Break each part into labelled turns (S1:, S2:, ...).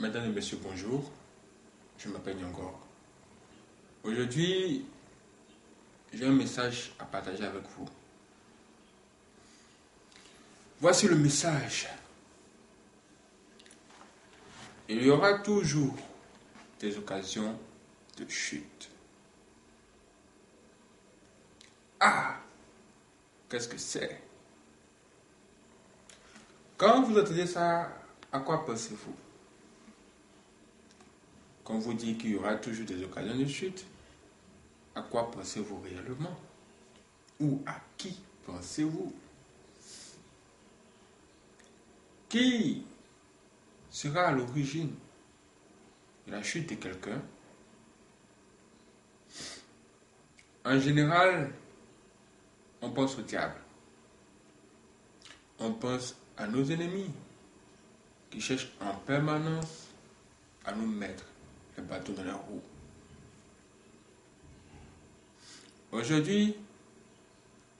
S1: Mesdames et messieurs, bonjour. Je m'appelle Nyangor. Aujourd'hui, j'ai un message à partager avec vous. Voici le message. Il y aura toujours des occasions de chute. Ah, qu'est-ce que c'est? Quand vous entendez ça, à quoi pensez-vous? Quand vous dites qu'il y aura toujours des occasions de chute, à quoi pensez-vous réellement? Ou à qui pensez-vous? Qui sera à l'origine de la chute de quelqu'un? En général, on pense au diable. On pense à nos ennemis qui cherchent en permanence à nous mettre le bâton dans la roue. Aujourd'hui,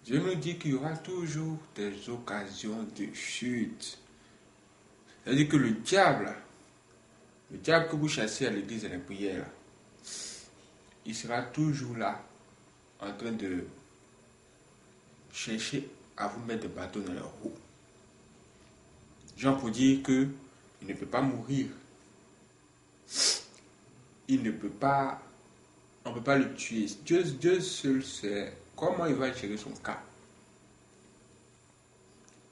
S1: Dieu nous dit qu'il y aura toujours des occasions de chute. C'est-à-dire que le diable que vous chassez à l'église et à la prière, il sera toujours là, en train de chercher à vous mettre le bâton dans la roue. Genre pour dire qu'il ne peut pas mourir. Il ne peut pas, on ne peut pas le tuer. Dieu seul sait comment il va gérer son cas.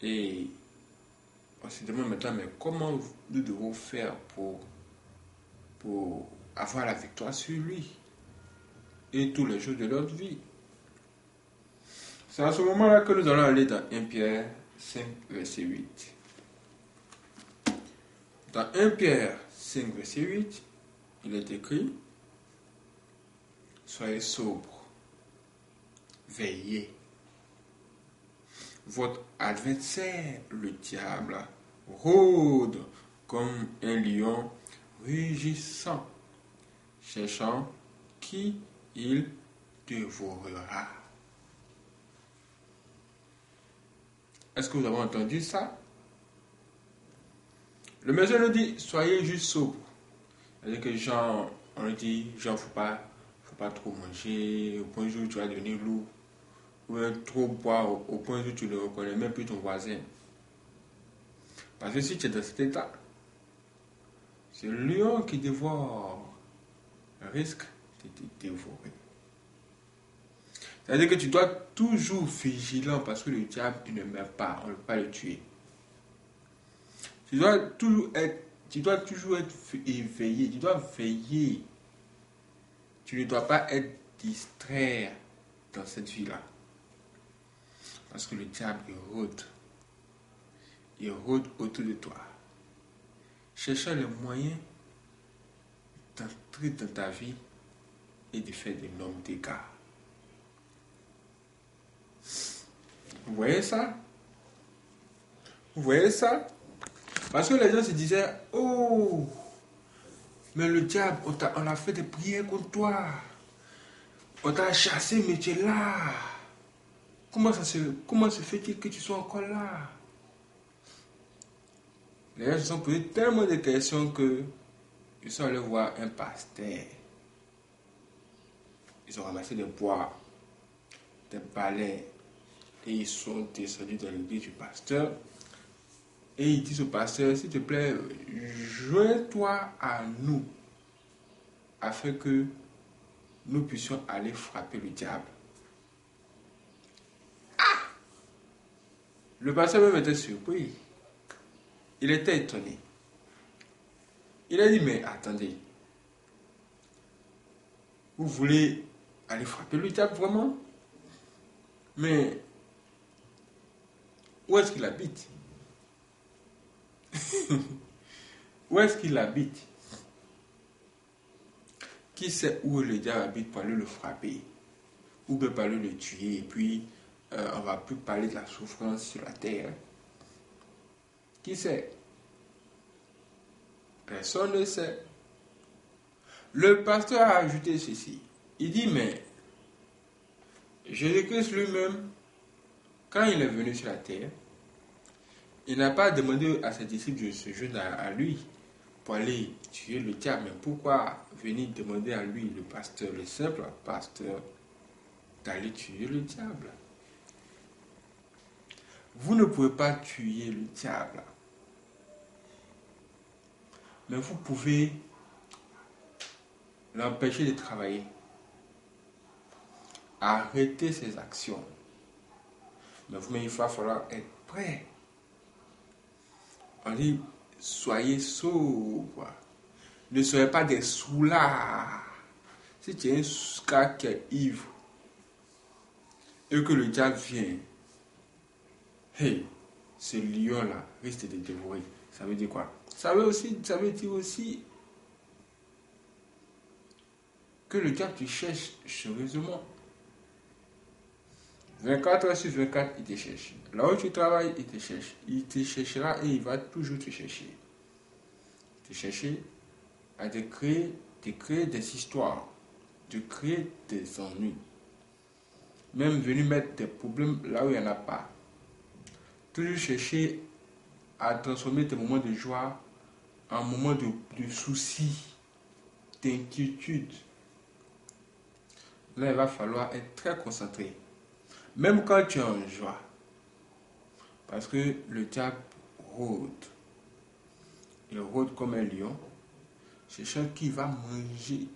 S1: Et on se demande maintenant, mais comment nous devons faire pour avoir la victoire sur lui et tous les jours de notre vie? C'est à ce moment-là que nous allons aller dans 1 Pierre 5, verset 8. Dans 1 Pierre 5, verset 8, il est écrit: soyez sobres, veillez. Votre adversaire, le diable, rôde comme un lion rugissant, cherchant qui il dévorera. Est-ce que vous avez entendu ça? Le monsieur nous dit, soyez juste sobres. C'est-à-dire que genre, on lui dit, genre, faut pas trop manger, au point où tu vas devenir lourd. Ou trop boire au point où tu ne reconnais même plus ton voisin. Parce que si tu es dans cet état, c'est le lion qui dévore, risque de te dévorer. C'est-à-dire que tu dois toujours vigilant parce que le diable, il ne meurt pas, on ne peut pas le tuer. Tu dois toujours être éveillé, tu dois veiller. Tu ne dois pas être distrait dans cette vie-là. Parce que le diable, il rôde autour de toi, cherchant les moyens d'entrer dans ta vie et de faire d'énormes dégâts. Vous voyez ça? Vous voyez ça? Parce que les gens se disaient, oh, mais le diable, on a fait des prières contre toi. On t'a chassé, mais tu es là. Comment se fait-il que tu sois encore là? Les gens se sont posés tellement de questions que ils sont allés voir un pasteur. Ils ont ramassé des bois, des balais, et ils sont descendus dans l'église du pasteur. Et ils disent au pasteur, s'il te plaît, joins-toi à nous, afin que nous puissions aller frapper le diable. Ah! Le pasteur même était surpris. Il était étonné. Il a dit, mais attendez, vous voulez aller frapper le diable vraiment? Mais où est-ce qu'il habite? Où est-ce qu'il habite? Qui sait où le diable habite pour aller le frapper? Ou bien pour aller le tuer? Et puis, on ne va plus parler de la souffrance sur la terre. Qui sait? Personne ne sait. Le pasteur a ajouté ceci. Il dit, mais Jésus-Christ lui-même, quand il est venu sur la terre, il n'a pas demandé à ses disciples de se joindre à lui pour aller tuer le diable. Mais pourquoi venir demander à lui, le pasteur, le simple pasteur, d'aller tuer le diable? Vous ne pouvez pas tuer le diable, mais vous pouvez l'empêcher de travailler, arrêter ses actions. Mais vous-même, il va falloir être prêt. On dit, soyez sobre. Ne soyez pas des soulards. Si tu es un gars qui est ivre et que le diable vient, hey, ce lion-là risque de te dévorer. Ça veut dire quoi? Ça veut dire aussi que le diable te cherche sérieusement. 24 heures sur 24, il te cherche. Là où tu travailles, il te cherche. Il te cherchera et il va toujours te chercher. Te chercher à te créer des histoires, de créer des ennuis. Même venir mettre des problèmes là où il n'y en a pas. Toujours chercher à transformer tes moments de joie en moments de soucis, d'inquiétude. Là, il va falloir être très concentré. Même quand tu es en joie. Parce que le diable rôde. Il rôde comme un lion. C'est quelqu'un qui va manger.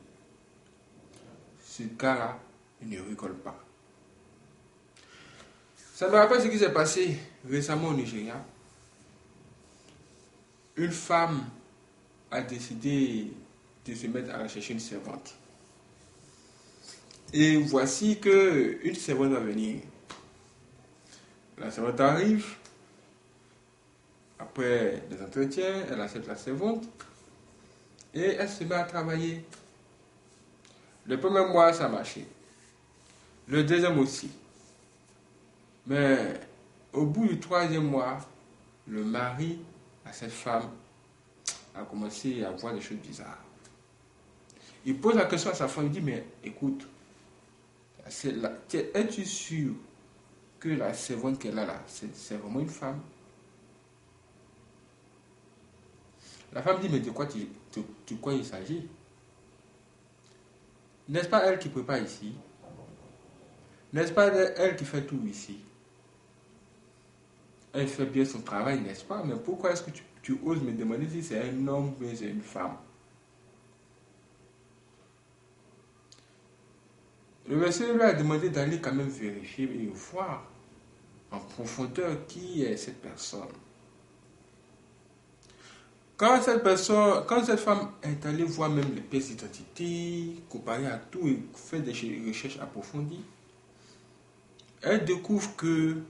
S1: Ce gars-là, il ne rigole pas. Ça me rappelle ce qui s'est passé récemment au Nigeria. Une femme a décidé de se mettre à rechercher une servante. Et voici qu'une servante va venir. La servante arrive. Après des entretiens, elle accepte la servante. Et elle se met à travailler. Le premier mois, ça a marché. Le deuxième aussi. Mais au bout du troisième mois, le mari à cette femme a commencé à voir des choses bizarres. Il pose la question à sa femme, il dit, mais écoute, es-tu sûr que la servante qu'elle a là, c'est vraiment une femme? La femme dit, mais de quoi il s'agit? N'est-ce pas elle qui prépare ici? N'est-ce pas elle qui fait tout ici? Elle fait bien son travail, n'est-ce pas? Mais pourquoi est-ce que tu oses me demander si c'est un homme ou c'est une femme? Le monsieur lui a demandé d'aller quand même vérifier et voir en profondeur qui est cette personne. Quand cette femme est allée voir même les pièces d'identité, comparée à tout et fait des recherches approfondies, elle découvre que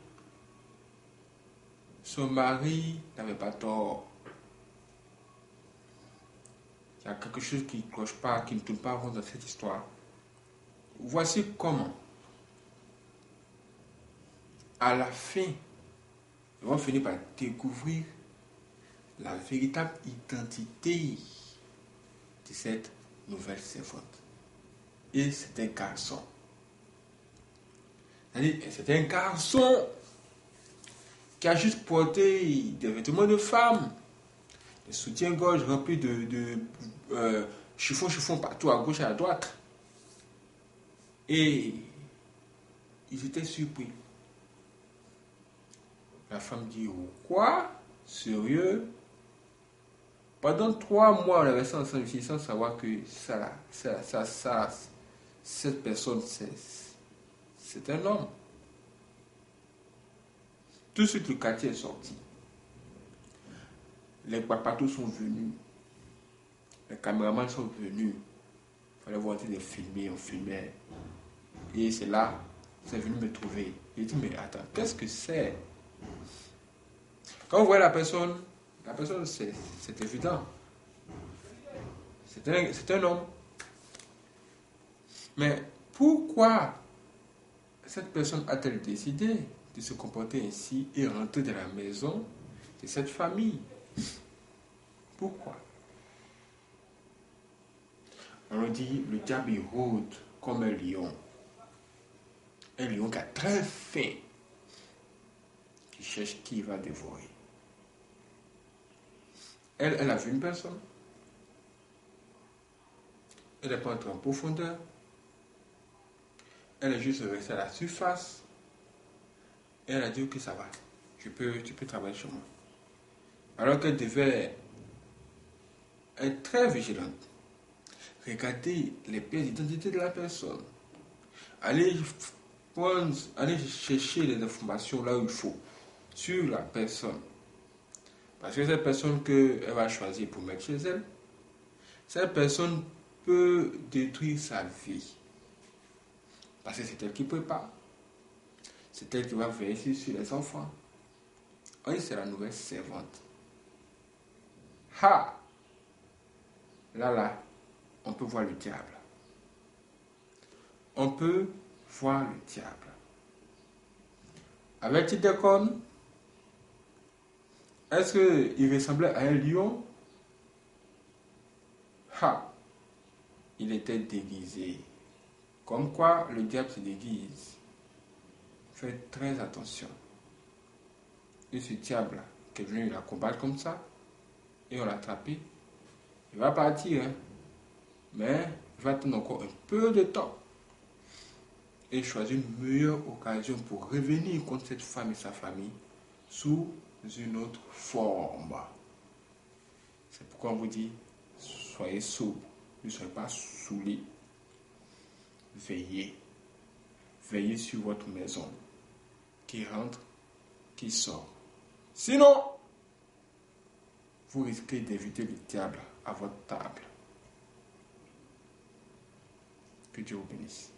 S1: son mari n'avait pas tort. Il y a quelque chose qui ne cloche pas, qui ne tourne pas rond dans cette histoire. Voici comment, à la fin, ils vont finir par découvrir la véritable identité de cette nouvelle servante. Et c'est un garçon. C'est un garçon qui a juste porté des vêtements de femme, des soutiens-gorge remplis de chiffon partout à gauche et à droite. Et ils étaient surpris. La femme dit, oh, quoi? Sérieux? Pendant 3 mois, on est resté ensemble ici sans savoir que cette personne, c'est un homme. Tout de suite, le quartier est sorti. Les papatos sont venus. Les caméramans sont venus. Il fallait voir des filmer, on filmait. Et c'est là, c'est venu me trouver. Il dit, mais attends, qu'est-ce que c'est? Quand vous voyez la personne, c'est évident. C'est un homme. Mais pourquoi cette personne a-t-elle décidé de se comporter ainsi et rentrer dans la maison de cette famille? Pourquoi? On dit, le diable il rôde comme un lion. Un lion qui a très faim, qui cherche qui va dévorer. Elle a vu une personne, Elle n'est pas entrée en profondeur. Elle est juste restée à la surface. Et elle a dit, ok, ça va. Tu peux travailler sur moi. Alors qu'elle devait être très vigilante. Regarder les pièces d'identité de la personne. Aller chercher les informations là où il faut. Sur la personne. Parce que cette personne qu'elle va choisir pour mettre chez elle, cette personne peut détruire sa vie. Parce que c'est elle qui prépare. C'est elle qui va veiller sur les enfants. Oui, c'est la nouvelle servante. Ha! Là, on peut voir le diable. On peut voir le diable. Avait-il des cornes? Est-ce qu'il ressemblait à un lion? Ha! Il était déguisé. Comme quoi le diable se déguise. Faites très attention. Et ce diable qui est venu la combattre comme ça, et on l'a attrapé, il va partir, hein? Mais il va attendre encore un peu de temps et choisir une meilleure occasion pour revenir contre cette femme et sa famille sous une autre forme. C'est pourquoi on vous dit, soyez sobre, ne soyez pas saoulés. Veillez. Veillez sur votre maison. Qui rentre, qui sort. Sinon, vous risquez d'inviter le diable à votre table. Que Dieu vous bénisse.